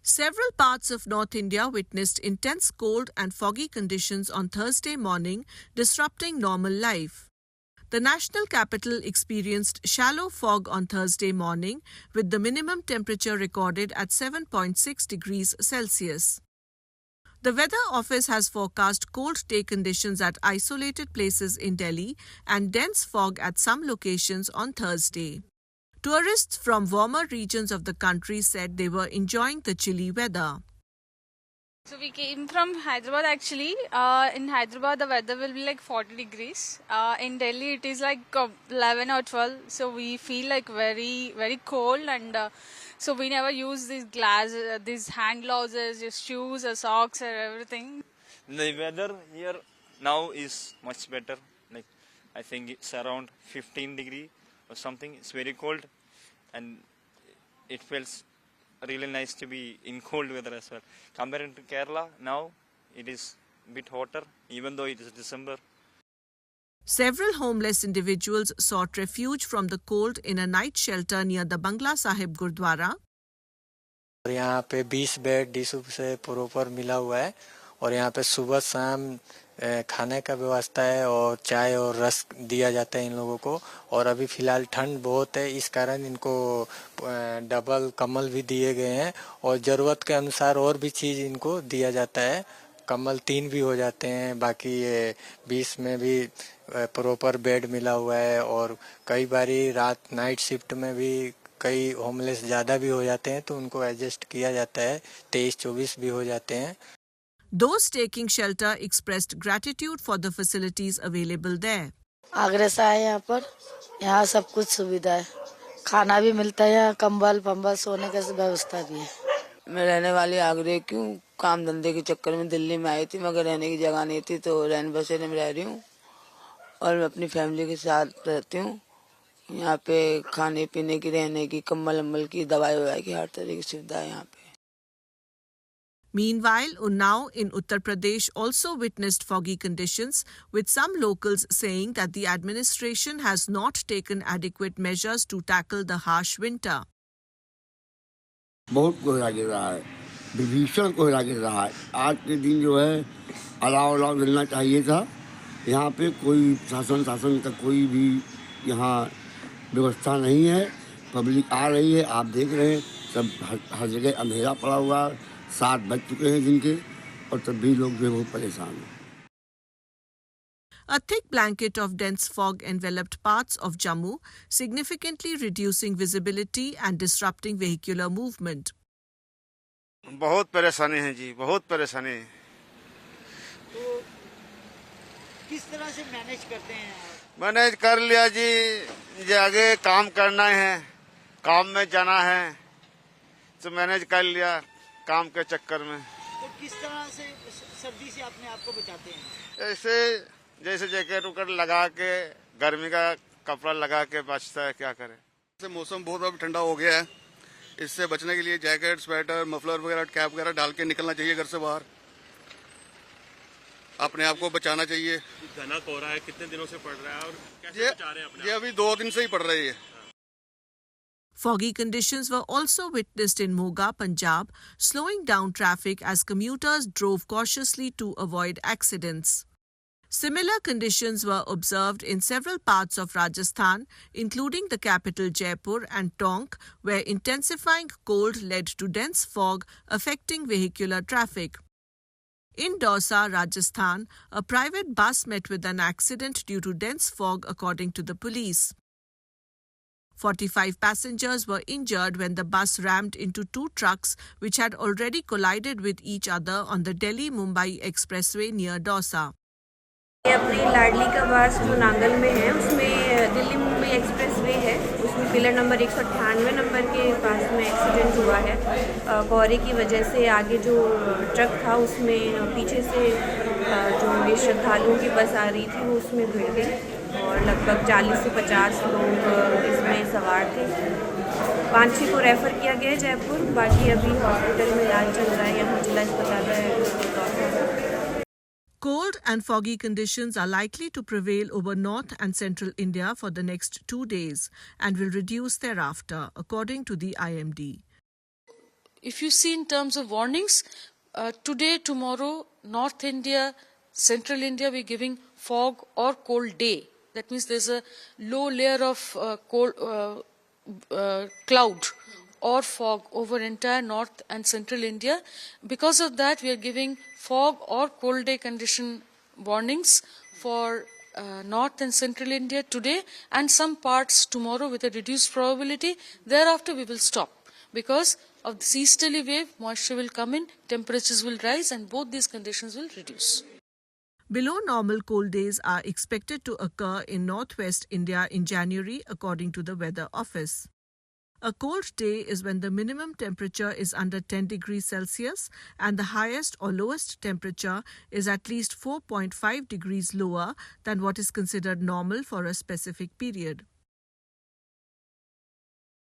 Several parts of North India witnessed intense cold and foggy conditions on Thursday morning, disrupting normal life. The national capital experienced shallow fog on Thursday morning, with the minimum temperature recorded at 7.6 degrees Celsius. The Weather Office has forecast cold day conditions at isolated places in Delhi and dense fog at some locations on Thursday. Tourists from warmer regions of the country said they were enjoying the chilly weather. So we came from Hyderabad actually. In Hyderabad the weather will be like 40 degrees. In Delhi it is like 11 or 12. So we feel like very cold, and so we never use these hand gloves, just shoes or socks or everything. The weather here now is much better. Like I think it's around 15 degree or something. It's very cold, and it feels really nice to be in cold weather as well. Compared to Kerala, now it is a bit hotter, even though it is December. Several homeless individuals sought refuge from the cold in a night shelter near the Bangla Sahib Gurdwara. यहाँ पे 20 bed डिसू से proper मिला हुआ है और यहाँ पे सुबह शाम खाने का व्यवस्था है और चाय और रस दिया जाता है इन लोगों को। और अभी फिलहाल ठंड बहुत है, इस कारण इनको डबल कंबल भी दिए गए हैं और ज़रूरत के अनुसार और भी चीज़ इनको दिया जाता है। कंबल 3 भी हो जाते हैं, बाकी ये 20 में भी प्रॉपर बेड मिला हुआ है। और कई बारी रात नाइट शिफ्ट में भी कई होमलेस ज़्यादा भी हो जाते हैं तो उनको एडजस्ट किया जाता है, 23-24 भी हो जाते हैं। Those taking shelter expressed gratitude for the facilities available there. Agra से आए यहाँ पर, यहाँ सब कुछ सुविधा है, खाना भी मिलता है, यहाँ कंबल पंबल सोने का व्यवस्था भी है। मैं रहने वाली आगरे की हूँ, काम धंधे के चक्कर में दिल्ली में आई थी, मगर रहने की जगह नहीं थी तो रैन बसेरे में रह रही हूँ और मैं अपनी फैमिली के साथ रहती हूँ। यहाँ पे खाने पीने की, रहने की, कम्बल अम्बल की, दवाई ववाई की हर तरह की सुविधा है यहाँ पे। Meanwhile, Unnao in Uttar Pradesh also witnessed foggy conditions, with some locals saying that the administration has not taken adequate measures to tackle the harsh winter. बहुत कोहरा गिर रहा है, भीषण कोहरा गिर रहा है। आज के दिन जो है अलाव मिलना चाहिए था। यहाँ पे कोई शासन का कोई भी यहाँ व्यवस्था नहीं है। पब्लिक आ रही है, आप देख रहे हैं, सब हर जगह अंधेरा पड़ा हुआ, 7 बज चुके हैं दिन के, और तब भी लोग जो बहुत परेशान हैं। A thick blanket of dense fog enveloped parts of Jammu, significantly reducing visibility and disrupting vehicular movement. बहुत परेशानी है जी, बहुत परेशानी है। तो किस तरह से मैनेज करते हैं? मैनेज कर लिया जी, आगे काम करना है, काम में जाना है, तो मैनेज कर लिया काम के चक्कर में। तो किस तरह से सर्दी से अपने आप को बचाते हैं? ऐसे जैसे जैकेट उकेट लगा के, गर्मी का कपड़ा लगा के बचता है, क्या करें। से मौसम बहुत अब ठंडा हो गया है, इससे बचने के लिए जैकेट, स्वेटर, मफलर वगैरह, कैप वगैरह डाल के निकलना चाहिए घर से बाहर, अपने आप को बचाना चाहिए। घना कोहरा है, कितने दिनों से पड़ रहा है और कैसे बचा रहे हैं अपने आप? ये अभी 2 दिन से ही पड़ रही है। Foggy conditions were also witnessed in Moga, Punjab, slowing down traffic as commuters drove cautiously to avoid accidents. Similar conditions were observed in several parts of Rajasthan, including the capital Jaipur and Tonk, where intensifying cold led to dense fog affecting vehicular traffic. In Dausa, Rajasthan, a private bus met with an accident due to dense fog, according to the police. 45 passengers were injured when the bus rammed into 2 trucks which had already collided with each other on the Delhi-Mumbai expressway near Dausa. अपनी लाडली का बस जो नांगल में है, उसमें Delhi Mumbai express way है, उसमें pillar number 198 number के पास में एक्सीडेंट हुआ है। कोहरे की वजह से आगे जो ट्रक था उसमें पीछे से जो ये श्रद्धालुओं की बस आ रही थी वो उसमें भिड़ गई और लगभग 40 से 50 लोग इसमें सवार थे। 5-6 को रेफ़र किया गया है जयपुर, बाकी अभी हॉस्पिटल में इलाज चल रहा है यहाँ जिला अस्पताल है। Cold and foggy conditions are likely to prevail over North and Central India for the next 2 days and will reduce thereafter, according to the IMD. if you see in terms of warnings, today, tomorrow, North India, Central India, we're giving fog or cold day. That means there's a low layer of cloud or fog over entire North and Central India. Because of that, we are giving fog or cold day condition warnings for North and Central India today and some parts tomorrow with a reduced probability. Thereafter, we will stop because of this easterly wave, moisture will come in, temperatures will rise, and both these conditions will reduce. Below normal cold days are expected to occur in northwest India in January, according to the Weather Office. A cold day is when the minimum temperature is under 10 degrees Celsius and the highest or lowest temperature is at least 4.5 degrees lower than what is considered normal for a specific period.